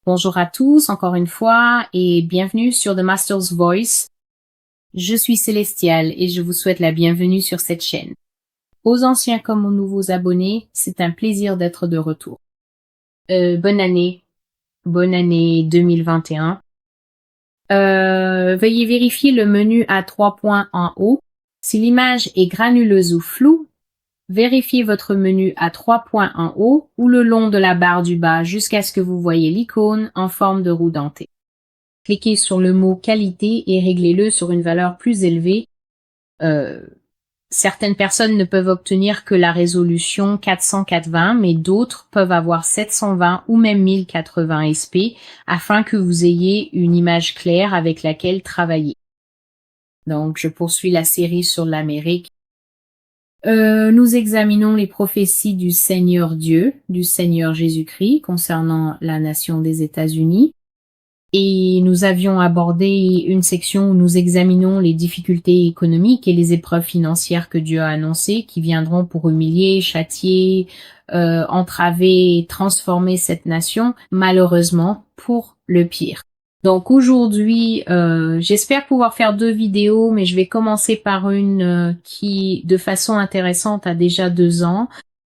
Bonjour à tous, encore une fois, et bienvenue sur The Master's Voice. Je suis Célestial et je vous souhaite la bienvenue sur cette chaîne. Aux anciens comme aux nouveaux abonnés, c'est un plaisir d'être de retour. Bonne année 2021. Veuillez vérifier le menu à 3 points en haut. Si l'image est granuleuse ou floue, vérifiez votre menu à 3 points en haut ou le long de la barre du bas jusqu'à ce que vous voyez l'icône en forme de roue dentée. Cliquez sur le mot qualité et réglez-le sur une valeur plus élevée. Certaines personnes ne peuvent obtenir que la résolution 400-420, mais d'autres peuvent avoir 720 ou même 1080 SP afin que vous ayez une image claire avec laquelle travailler. Donc, je poursuis la série sur l'Amérique. Nous examinons les prophéties du Seigneur Dieu, du Seigneur Jésus-Christ concernant la nation des États-Unis. Et nous avions abordé une section où nous examinons les difficultés économiques et les épreuves financières que Dieu a annoncées, qui viendront pour humilier, châtier, entraver, transformer cette nation, malheureusement, pour le pire. Donc aujourd'hui, j'espère pouvoir faire 2 vidéos, mais je vais commencer par une qui, de façon intéressante, a déjà 2 ans.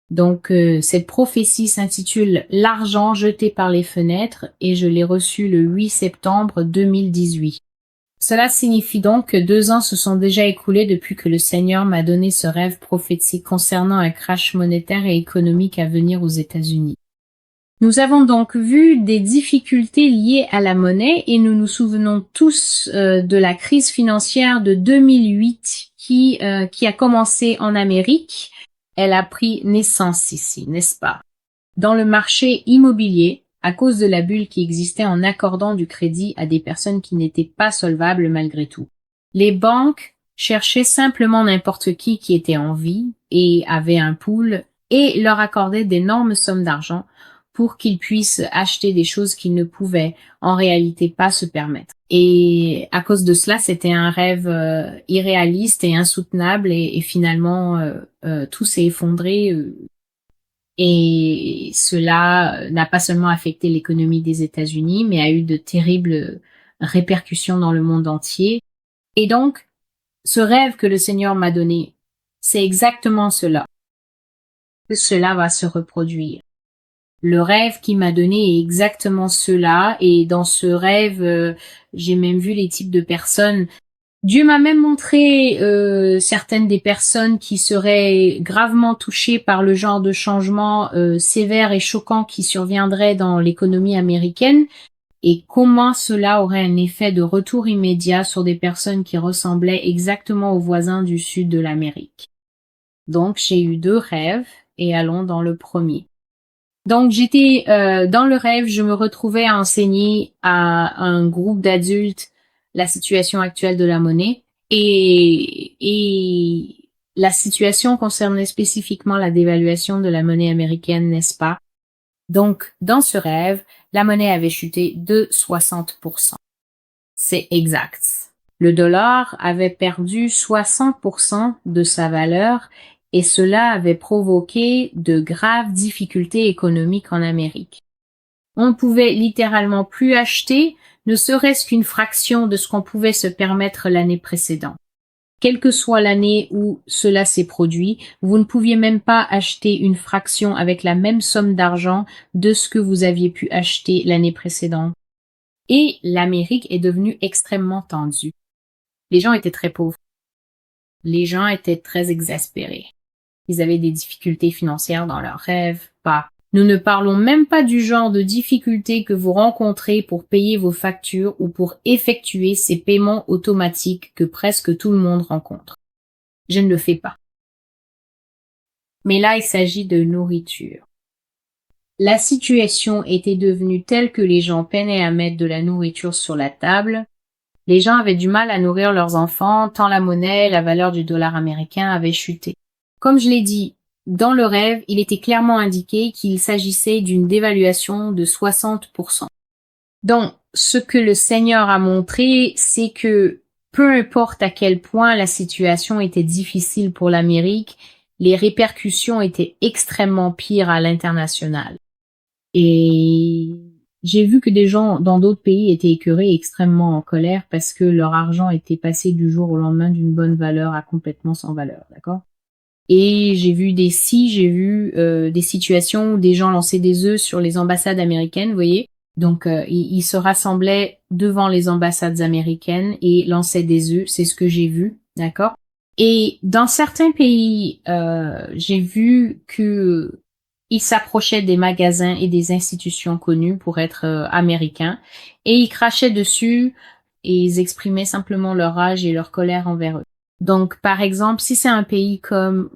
Donc, cette prophétie s'intitule « L'argent jeté par les fenêtres » et je l'ai reçue le 8 septembre 2018. Cela signifie donc que 2 ans se sont déjà écoulés depuis que le Seigneur m'a donné ce rêve prophétique concernant un crash monétaire et économique à venir aux États-Unis. Nous avons donc vu des difficultés liées à la monnaie et nous nous souvenons tous de la crise financière de 2008 qui a commencé en Amérique. Elle a pris naissance ici, n'est-ce pas? Dans le marché immobilier, à cause de la bulle qui existait en accordant du crédit à des personnes qui n'étaient pas solvables malgré tout. Les banques cherchaient simplement n'importe qui était en vie et avait un pool et leur accordaient d'énormes sommes d'argent pour qu'ils puissent acheter des choses qu'ils ne pouvaient en réalité pas se permettre. Et à cause de cela, c'était un rêve irréaliste et insoutenable et finalement tout s'est effondré et cela n'a pas seulement affecté l'économie des États-Unis, mais a eu de terribles répercussions dans le monde entier. Et donc, ce rêve que le Seigneur m'a donné, c'est exactement cela. Que cela va se reproduire. Le rêve qu'il m'a donné est exactement cela, et dans ce rêve, j'ai même vu les types de personnes. Dieu m'a même montré certaines des personnes qui seraient gravement touchées par le genre de changement sévère et choquant qui surviendrait dans l'économie américaine, et comment cela aurait un effet de retour immédiat sur des personnes qui ressemblaient exactement aux voisins du sud de l'Amérique. Donc j'ai eu 2 rêves, et allons dans le premier. Donc j'étais dans le rêve, je me retrouvais à enseigner à un groupe d'adultes la situation actuelle de la monnaie et la situation concernait spécifiquement la dévaluation de la monnaie américaine, n'est-ce pas? Donc dans ce rêve, la monnaie avait chuté de 60%. C'est exact. Le dollar avait perdu 60% de sa valeur et cela avait provoqué de graves difficultés économiques en Amérique. On ne pouvait littéralement plus acheter, ne serait-ce qu'une fraction de ce qu'on pouvait se permettre l'année précédente. Quelle que soit l'année où cela s'est produit, vous ne pouviez même pas acheter une fraction avec la même somme d'argent de ce que vous aviez pu acheter l'année précédente. Et l'Amérique est devenue extrêmement tendue. Les gens étaient très pauvres. Les gens étaient très exaspérés. Ils avaient des difficultés financières dans leurs rêves, pas. Nous ne parlons même pas du genre de difficultés que vous rencontrez pour payer vos factures ou pour effectuer ces paiements automatiques que presque tout le monde rencontre. Je ne le fais pas. Mais là, il s'agit de nourriture. La situation était devenue telle que les gens peinaient à mettre de la nourriture sur la table. Les gens avaient du mal à nourrir leurs enfants, tant la monnaie, la valeur du dollar américain avait chuté. Comme je l'ai dit, dans le rêve, il était clairement indiqué qu'il s'agissait d'une dévaluation de 60%. Donc, ce que le Seigneur a montré, c'est que peu importe à quel point la situation était difficile pour l'Amérique, les répercussions étaient extrêmement pires à l'international. Et J'ai vu que des gens dans d'autres pays étaient écœurés et extrêmement en colère parce que leur argent était passé du jour au lendemain d'une bonne valeur à complètement sans valeur, d'accord? Et j'ai vu des situations où des gens lançaient des œufs sur les ambassades américaines, vous voyez? Donc, ils se rassemblaient devant les ambassades américaines et lançaient des œufs, c'est ce que j'ai vu, d'accord? Et dans certains pays, j'ai vu que ils s'approchaient des magasins et des institutions connues pour être américains et ils crachaient dessus et ils exprimaient simplement leur rage et leur colère envers eux. Donc, par exemple, si c'est un pays comme,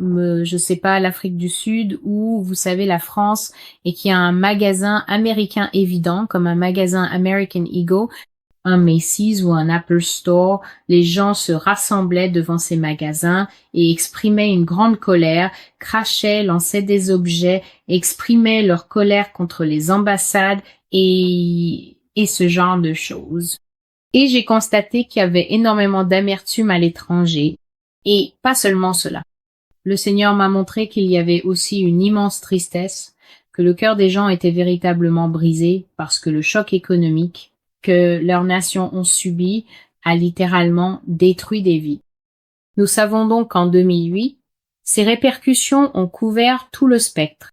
je sais pas, l'Afrique du Sud ou, vous savez, la France, et qu'il y a un magasin américain évident, comme un magasin American Eagle, un Macy's ou un Apple Store, les gens se rassemblaient devant ces magasins et exprimaient une grande colère, crachaient, lançaient des objets, exprimaient leur colère contre les ambassades et ce genre de choses. Et j'ai constaté qu'il y avait énormément d'amertume à l'étranger. Et pas seulement cela. Le Seigneur m'a montré qu'il y avait aussi une immense tristesse, que le cœur des gens était véritablement brisé parce que le choc économique que leurs nations ont subi a littéralement détruit des vies. Nous savons donc qu'en 2008, ces répercussions ont couvert tout le spectre.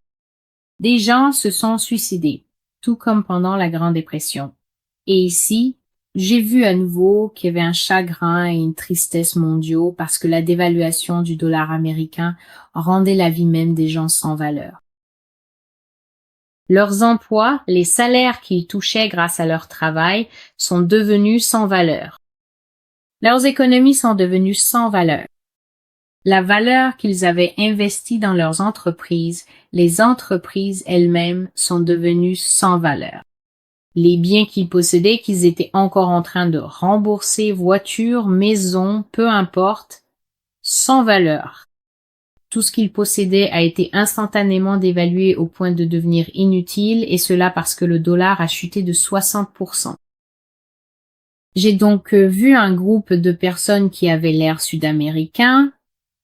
Des gens se sont suicidés, tout comme pendant la Grande Dépression. Et ici, j'ai vu à nouveau qu'il y avait un chagrin et une tristesse mondiaux parce que la dévaluation du dollar américain rendait la vie même des gens sans valeur. Leurs emplois, les salaires qu'ils touchaient grâce à leur travail, sont devenus sans valeur. Leurs économies sont devenues sans valeur. La valeur qu'ils avaient investie dans leurs entreprises, les entreprises elles-mêmes sont devenues sans valeur. Les biens qu'ils possédaient, qu'ils étaient encore en train de rembourser, voitures, maisons, peu importe, sans valeur. Tout ce qu'ils possédaient a été instantanément dévalué au point de devenir inutile, et cela parce que le dollar a chuté de 60%. J'ai donc vu un groupe de personnes qui avaient l'air sud-américain,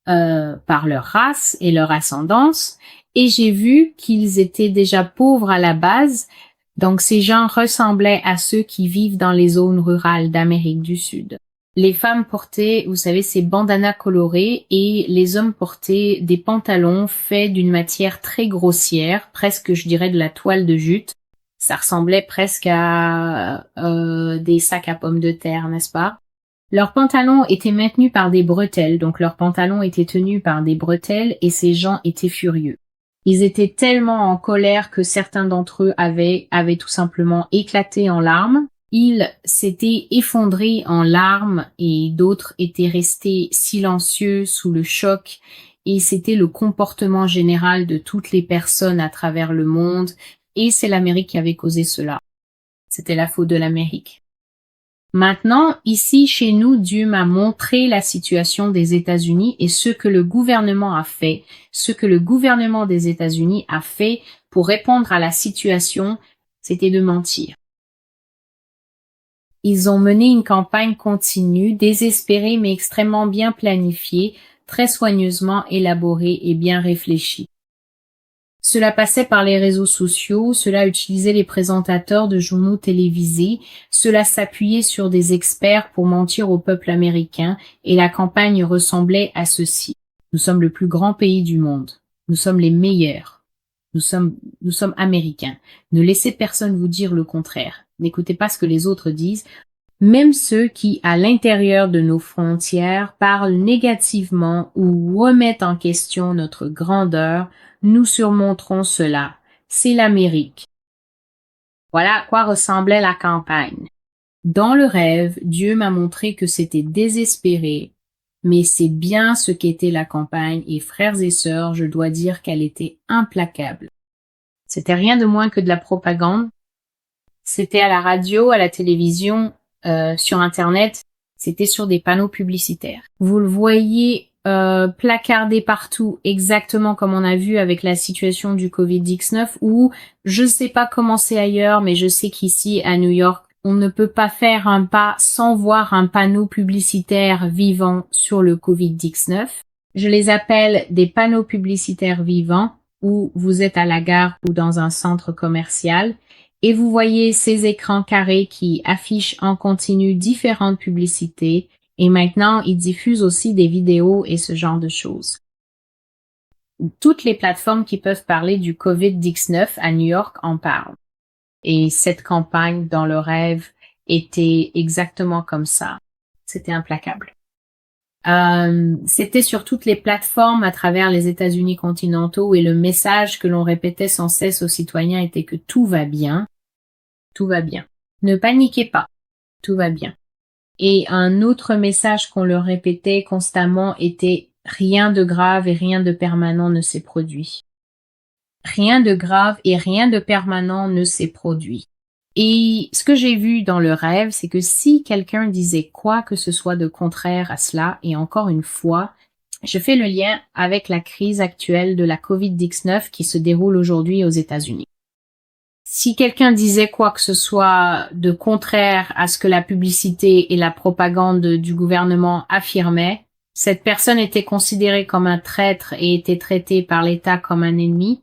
par leur race et leur ascendance, et j'ai vu qu'ils étaient déjà pauvres à la base. Donc, ces gens ressemblaient à ceux qui vivent dans les zones rurales d'Amérique du Sud. Les femmes portaient, vous savez, ces bandanas colorés et les hommes portaient des pantalons faits d'une matière très grossière, presque, je dirais, de la toile de jute. Ça ressemblait presque à des sacs à pommes de terre, n'est-ce pas? Leurs pantalons étaient maintenus par des bretelles, donc leurs pantalons étaient tenus par des bretelles et ces gens étaient furieux. Ils étaient tellement en colère que certains d'entre eux avaient tout simplement éclaté en larmes. Ils s'étaient effondrés en larmes et d'autres étaient restés silencieux sous le choc, et c'était le comportement général de toutes les personnes à travers le monde, et c'est l'Amérique qui avait causé cela. C'était la faute de l'Amérique. Maintenant, ici, chez nous, Dieu m'a montré la situation des États-Unis et ce que le gouvernement a fait, ce que le gouvernement des États-Unis a fait pour répondre à la situation, c'était de mentir. Ils ont mené une campagne continue, désespérée mais extrêmement bien planifiée, très soigneusement élaborée et bien réfléchie. Cela passait par les réseaux sociaux, cela utilisait les présentateurs de journaux télévisés, cela s'appuyait sur des experts pour mentir au peuple américain, et la campagne ressemblait à ceci. Nous sommes le plus grand pays du monde. Nous sommes les meilleurs. Nous sommes américains. Ne laissez personne vous dire le contraire. N'écoutez pas ce que les autres disent. Même ceux qui, à l'intérieur de nos frontières, parlent négativement ou remettent en question notre grandeur, nous surmonterons cela. C'est l'Amérique. Voilà à quoi ressemblait la campagne. Dans le rêve, Dieu m'a montré que c'était désespéré, mais c'est bien ce qu'était la campagne, et frères et sœurs, je dois dire qu'elle était implacable. C'était rien de moins que de la propagande. C'était à la radio, à la télévision, sur Internet, c'était sur des panneaux publicitaires. Vous le voyez placardé partout, exactement comme on a vu avec la situation du Covid-19, où je ne sais pas comment c'est ailleurs, mais je sais qu'ici, à New York, on ne peut pas faire un pas sans voir un panneau publicitaire vivant sur le Covid-19. Je les appelle des panneaux publicitaires vivants, où vous êtes à la gare ou dans un centre commercial, Et vous voyez ces écrans carrés qui affichent en continu différentes publicités et maintenant ils diffusent aussi des vidéos et ce genre de choses. Toutes les plateformes qui peuvent parler du COVID-19 à New York en parlent. Et cette campagne dans le rêve était exactement comme ça. C'était implacable. C'était sur toutes les plateformes à travers les États-Unis continentaux et le message que l'on répétait sans cesse aux citoyens était que tout va bien. Tout va bien. Ne paniquez pas. Tout va bien. Et un autre message qu'on leur répétait constamment était rien de grave et rien de permanent ne s'est produit. Rien de grave et rien de permanent ne s'est produit. Et ce que j'ai vu dans le rêve, c'est que si quelqu'un disait quoi que ce soit de contraire à cela, et encore une fois, je fais le lien avec la crise actuelle de la COVID-19 qui se déroule aujourd'hui aux États-Unis. Si quelqu'un disait quoi que ce soit de contraire à ce que la publicité et la propagande du gouvernement affirmaient, cette personne était considérée comme un traître et était traitée par l'État comme un ennemi,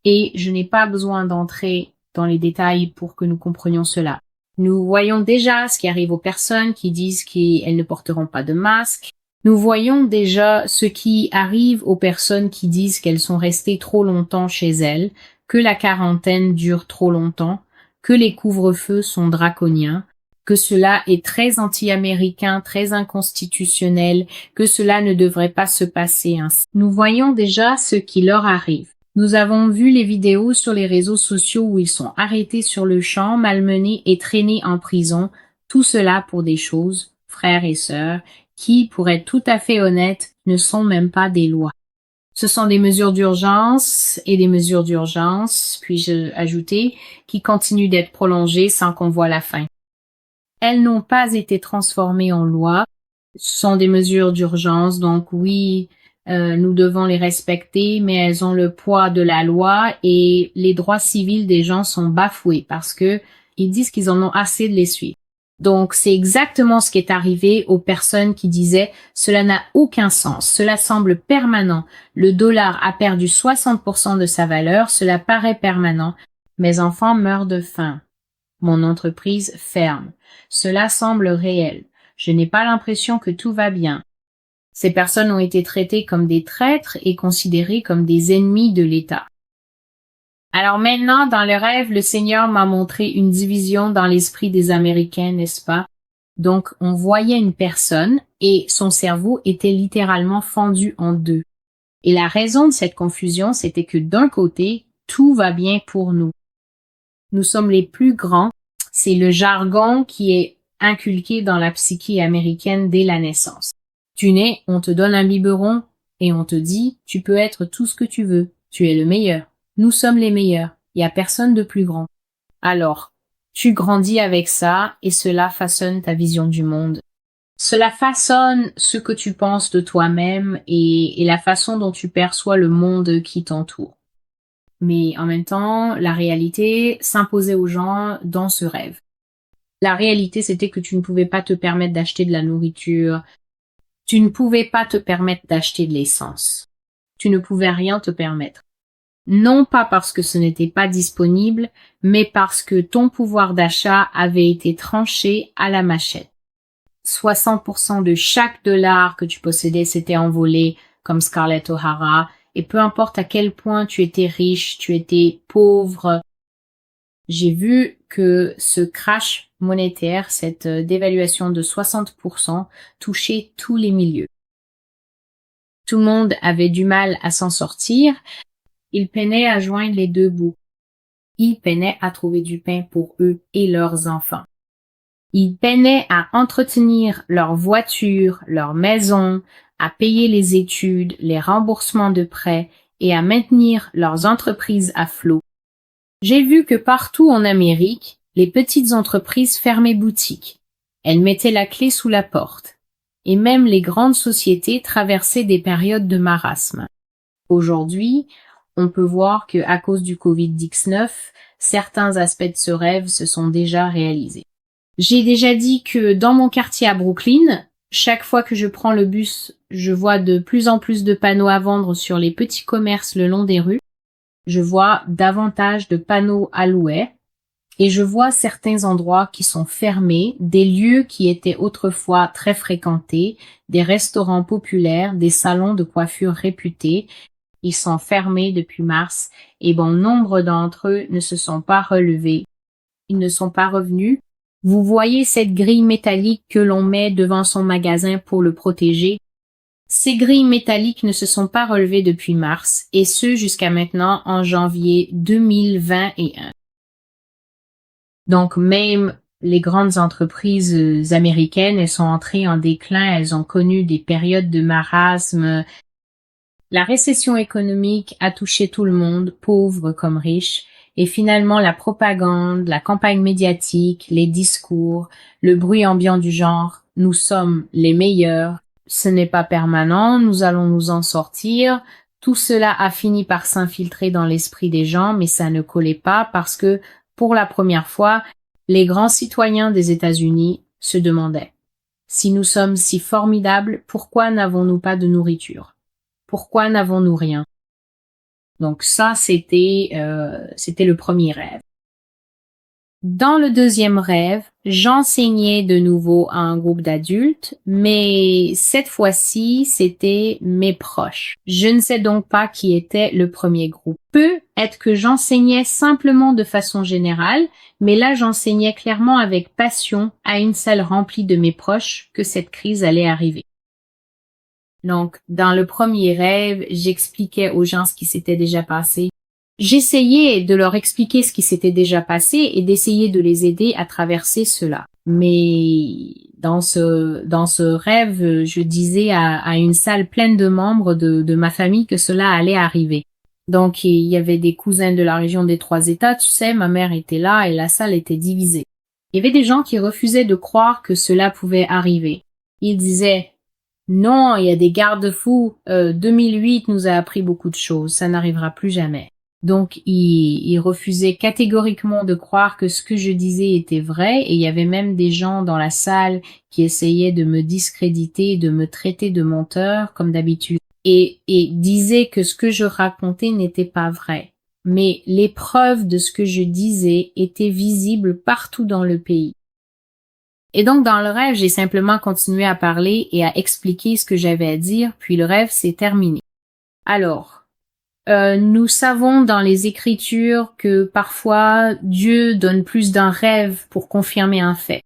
et je n'ai pas besoin d'entrer dans les détails pour que nous comprenions cela. Nous voyons déjà ce qui arrive aux personnes qui disent qu'elles ne porteront pas de masque. Nous voyons déjà ce qui arrive aux personnes qui disent qu'elles sont restées trop longtemps chez elles, que la quarantaine dure trop longtemps, que les couvre-feux sont draconiens, que cela est très anti-américain, très inconstitutionnel, que cela ne devrait pas se passer ainsi. Nous voyons déjà ce qui leur arrive. Nous avons vu les vidéos sur les réseaux sociaux où ils sont arrêtés sur le champ, malmenés et traînés en prison. Tout cela pour des choses, frères et sœurs, qui, pour être tout à fait honnêtes, ne sont même pas des lois. Ce sont des mesures d'urgence et des mesures d'urgence, puis-je ajouter, qui continuent d'être prolongées sans qu'on voie la fin. Elles n'ont pas été transformées en loi. Ce sont des mesures d'urgence, donc oui, nous devons les respecter, mais elles ont le poids de la loi et les droits civils des gens sont bafoués parce que ils disent qu'ils en ont assez de les suivre. Donc, c'est exactement ce qui est arrivé aux personnes qui disaient « Cela n'a aucun sens, cela semble permanent, le dollar a perdu 60% de sa valeur, cela paraît permanent, mes enfants meurent de faim, mon entreprise ferme, cela semble réel, je n'ai pas l'impression que tout va bien. » Ces personnes ont été traitées comme des traîtres et considérées comme des ennemis de l'État. Alors maintenant, dans le rêve, le Seigneur m'a montré une division dans l'esprit des Américains, n'est-ce pas? Donc, on voyait une personne et son cerveau était littéralement fendu en deux. Et la raison de cette confusion, c'était que d'un côté, tout va bien pour nous. Nous sommes les plus grands. C'est le jargon qui est inculqué dans la psyché américaine dès la naissance. Tu nais, on te donne un biberon et on te dit, tu peux être tout ce que tu veux. Tu es le meilleur. Nous sommes les meilleurs. Il n'y a personne de plus grand. Alors, tu grandis avec ça et cela façonne ta vision du monde. Cela façonne ce que tu penses de toi-même et la façon dont tu perçois le monde qui t'entoure. Mais en même temps, la réalité s'imposait aux gens dans ce rêve. La réalité, c'était que tu ne pouvais pas te permettre d'acheter de la nourriture. Tu ne pouvais pas te permettre d'acheter de l'essence. Tu ne pouvais rien te permettre. Non pas parce que ce n'était pas disponible, mais parce que ton pouvoir d'achat avait été tranché à la machette. 60% de chaque dollar que tu possédais s'était envolé comme Scarlett O'Hara, et peu importe à quel point tu étais riche, tu étais pauvre. J'ai vu que ce crash monétaire, cette dévaluation de 60%, touchait tous les milieux. Tout le monde avait du mal à s'en sortir. Ils peinaient à joindre les deux bouts. Ils peinaient à trouver du pain pour eux et leurs enfants. Ils peinaient à entretenir leur voiture, leur maison, à payer les études, les remboursements de prêts et à maintenir leurs entreprises à flot. J'ai vu que partout en Amérique, les petites entreprises fermaient boutique. Elles mettaient la clé sous la porte. Et même les grandes sociétés traversaient des périodes de marasme. Aujourd'hui, on peut voir que à cause du Covid-19, certains aspects de ce rêve se sont déjà réalisés. J'ai déjà dit que dans mon quartier à Brooklyn, chaque fois que je prends le bus, je vois de plus en plus de panneaux à vendre sur les petits commerces le long des rues. Je vois davantage de panneaux à louer. Et je vois certains endroits qui sont fermés, des lieux qui étaient autrefois très fréquentés, des restaurants populaires, des salons de coiffure réputés. Ils sont fermés depuis mars et bon nombre d'entre eux ne se sont pas relevés. Ils ne sont pas revenus. Vous voyez cette grille métallique que l'on met devant son magasin pour le protéger? Ces grilles métalliques ne se sont pas relevées depuis mars, et ce jusqu'à maintenant en janvier 2021. Donc même les grandes entreprises américaines, elles sont entrées en déclin, elles ont connu des périodes de marasme. La récession économique a touché tout le monde, pauvres comme riches, et finalement la propagande, la campagne médiatique, les discours, le bruit ambiant du genre « nous sommes les meilleurs », ce n'est pas permanent, nous allons nous en sortir. Tout cela a fini par s'infiltrer dans l'esprit des gens, mais ça ne collait pas parce que, pour la première fois, les grands citoyens des États-Unis se demandaient « Si nous sommes si formidables, pourquoi n'avons-nous pas de nourriture? Pourquoi n'avons-nous rien ?» Donc ça, c'était le premier rêve. Dans le deuxième rêve, j'enseignais de nouveau à un groupe d'adultes, mais cette fois-ci, c'était mes proches. Je ne sais donc pas qui était le premier groupe. Peut être que j'enseignais simplement de façon générale, mais là, j'enseignais clairement avec passion à une salle remplie de mes proches que cette crise allait arriver. Donc, dans le premier rêve, j'expliquais aux gens ce qui s'était déjà passé. J'essayais de leur expliquer ce qui s'était déjà passé et d'essayer de les aider à traverser cela. Mais dans ce rêve, je disais à une salle pleine de membres de ma famille que cela allait arriver. Donc, il y avait des cousins de la région des Trois États, tu sais, ma mère était là et la salle était divisée. Il y avait des gens qui refusaient de croire que cela pouvait arriver. Ils disaient « Non, il y a des garde-fous. 2008 nous a appris beaucoup de choses. Ça n'arrivera plus jamais. » Donc, il refusait catégoriquement de croire que ce que je disais était vrai, et il y avait même des gens dans la salle qui essayaient de me discréditer, de me traiter de menteur, comme d'habitude, et disaient que ce que je racontais n'était pas vrai. Mais les preuves de ce que je disais étaient visibles partout dans le pays. Et donc, dans le rêve, j'ai simplement continué à parler et à expliquer ce que j'avais à dire, puis le rêve s'est terminé. Alors, nous savons dans les Écritures que parfois Dieu donne plus d'un rêve pour confirmer un fait.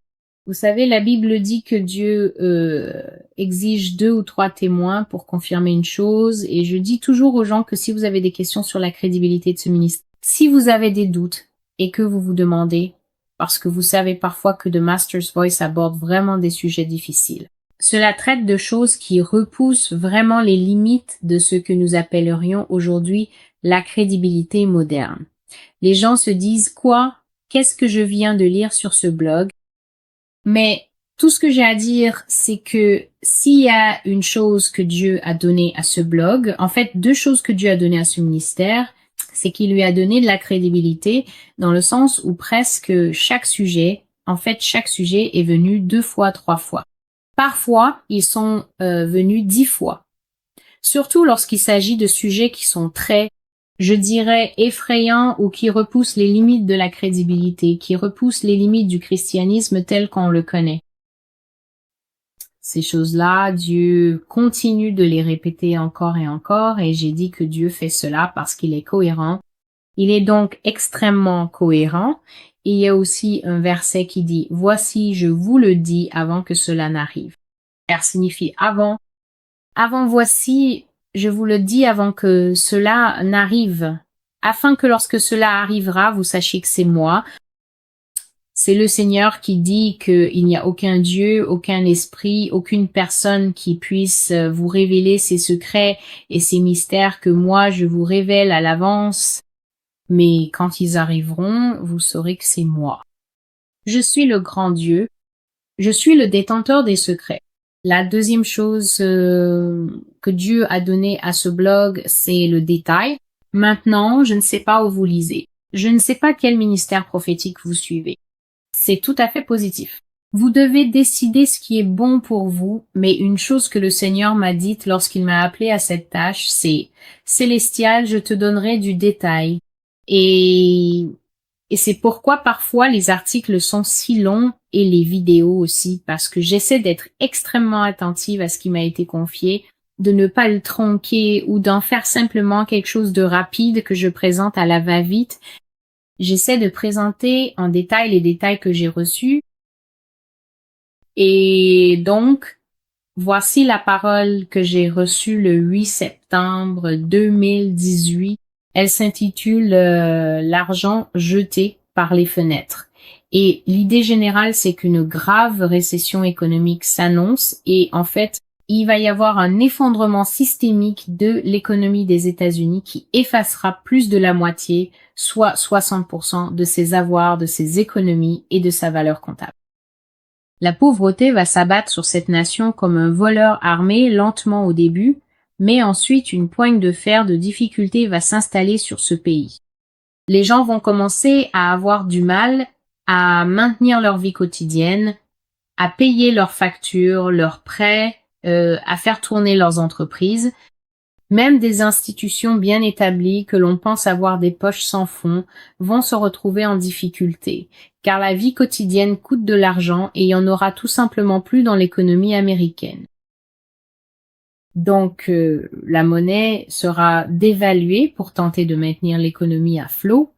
Vous savez, la Bible dit que Dieu exige 2 ou 3 témoins pour confirmer une chose, et je dis toujours aux gens que si vous avez des questions sur la crédibilité de ce ministère, si vous avez des doutes et que vous vous demandez, parce que vous savez parfois que The Master's Voice aborde vraiment des sujets difficiles. Cela traite de choses qui repoussent vraiment les limites de ce que nous appellerions aujourd'hui la crédibilité moderne. Les gens se disent quoi? Qu'est-ce que je viens de lire sur ce blog? Mais tout ce que j'ai à dire, c'est que s'il y a une chose que Dieu a donnée à ce blog, en fait, 2 choses que Dieu a données à ce ministère, c'est qu'il lui a donné de la crédibilité dans le sens où presque chaque sujet est venu 2 fois, 3 fois. Parfois, ils sont venus 10 fois. Surtout lorsqu'il s'agit de sujets qui sont très, je dirais, effrayants ou qui repoussent les limites de la crédibilité, qui repoussent les limites du christianisme tel qu'on le connaît. Ces choses-là, Dieu continue de les répéter encore et encore, et j'ai dit que Dieu fait cela parce qu'il est cohérent. Il est donc extrêmement cohérent. Et il y a aussi un verset qui dit « Voici, je vous le dis avant que cela n'arrive ». R signifie avant. Avant voici, je vous le dis avant que cela n'arrive, afin que lorsque cela arrivera, vous sachiez que c'est moi. C'est le Seigneur qui dit qu'il n'y a aucun Dieu, aucun esprit, aucune personne qui puisse vous révéler ses secrets et ses mystères que moi je vous révèle à l'avance. Mais quand ils arriveront, vous saurez que c'est moi. Je suis le grand Dieu. Je suis le détenteur des secrets. La deuxième chose que Dieu a donnée à ce blog, c'est le détail. Maintenant, je ne sais pas où vous lisez. Je ne sais pas quel ministère prophétique vous suivez. C'est tout à fait positif. Vous devez décider ce qui est bon pour vous, mais une chose que le Seigneur m'a dite lorsqu'il m'a appelé à cette tâche, c'est « Célestial, je te donnerai du détail. » Et Et c'est pourquoi parfois les articles sont si longs et les vidéos aussi, parce que j'essaie d'être extrêmement attentive à ce qui m'a été confié, de ne pas le tronquer ou d'en faire simplement quelque chose de rapide que je présente à la va-vite. J'essaie de présenter en détail les détails que j'ai reçus. Et donc, voici la parole que j'ai reçue le 8 septembre 2018. Elle s'intitule L'argent jeté par les fenêtres. Et l'idée générale, c'est qu'une grave récession économique s'annonce et en fait, il va y avoir un effondrement systémique de l'économie des États-Unis qui effacera plus de la moitié, soit 60% de ses avoirs, de ses économies et de sa valeur comptable. La pauvreté va s'abattre sur cette nation comme un voleur armé lentement au début, mais ensuite une poigne de fer de difficulté va s'installer sur ce pays. Les gens vont commencer à avoir du mal à maintenir leur vie quotidienne, à payer leurs factures, leurs prêts, à faire tourner leurs entreprises. Même des institutions bien établies que l'on pense avoir des poches sans fond vont se retrouver en difficulté, car la vie quotidienne coûte de l'argent et il y en aura tout simplement plus dans l'économie américaine. Donc, la monnaie sera dévaluée pour tenter de maintenir l'économie à flot,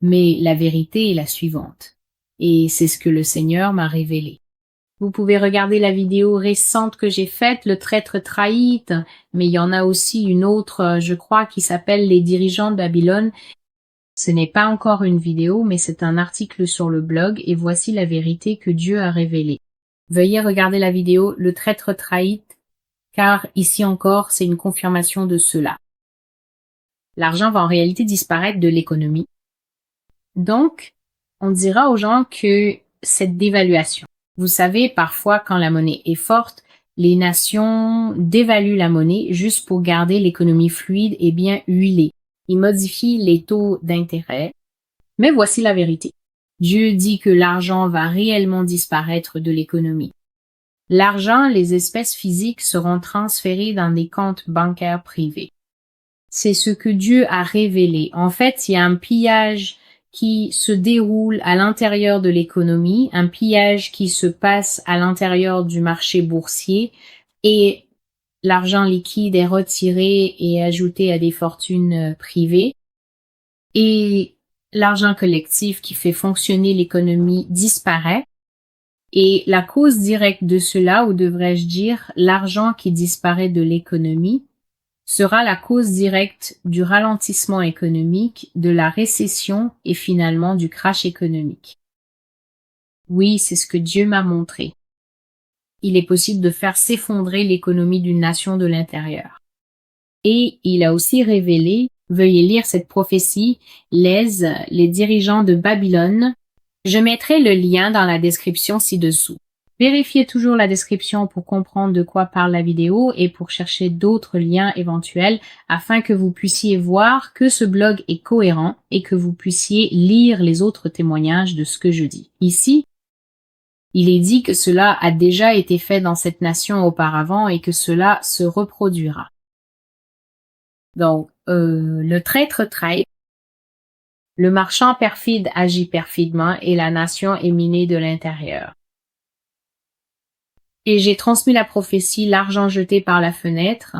mais la vérité est la suivante. Et c'est ce que le Seigneur m'a révélé. Vous pouvez regarder la vidéo récente que j'ai faite, le traître trahit, mais il y en a aussi une autre, je crois, qui s'appelle Les dirigeants de Babylone. Ce n'est pas encore une vidéo, mais c'est un article sur le blog et voici la vérité que Dieu a révélée. Veuillez regarder la vidéo Le traître trahit, car ici encore, c'est une confirmation de cela. L'argent va en réalité disparaître de l'économie. Donc, on dira aux gens que cette dévaluation. Vous savez, parfois, quand la monnaie est forte, les nations dévaluent la monnaie juste pour garder l'économie fluide et bien huilée. Ils modifient les taux d'intérêt. Mais voici la vérité. Dieu dit que l'argent va réellement disparaître de l'économie. L'argent, les espèces physiques seront transférées dans des comptes bancaires privés. C'est ce que Dieu a révélé. En fait, il y a un pillage qui se déroule à l'intérieur de l'économie, un pillage qui se passe à l'intérieur du marché boursier et l'argent liquide est retiré et ajouté à des fortunes privées et l'argent collectif qui fait fonctionner l'économie disparaît et la cause directe de cela, ou devrais-je dire l'argent qui disparaît de l'économie, sera la cause directe du ralentissement économique, de la récession et finalement du crash économique. Oui, c'est ce que Dieu m'a montré. Il est possible de faire s'effondrer l'économie d'une nation de l'intérieur. Et il a aussi révélé, veuillez lire cette prophétie, les dirigeants de Babylone. Je mettrai le lien dans la description ci-dessous. Vérifiez toujours la description pour comprendre de quoi parle la vidéo et pour chercher d'autres liens éventuels afin que vous puissiez voir que ce blog est cohérent et que vous puissiez lire les autres témoignages de ce que je dis. Ici, il est dit que cela a déjà été fait dans cette nation auparavant et que cela se reproduira. Donc, le traître trahit, le marchand perfide agit perfidement et la nation est minée de l'intérieur. Et j'ai transmis la prophétie, l'argent jeté par la fenêtre.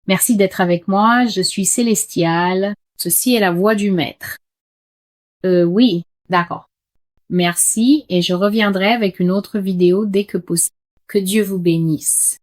Merci d'être avec moi, je suis Célestial. Ceci est la voix du maître. Oui, d'accord. Merci et je reviendrai avec une autre vidéo dès que possible. Que Dieu vous bénisse.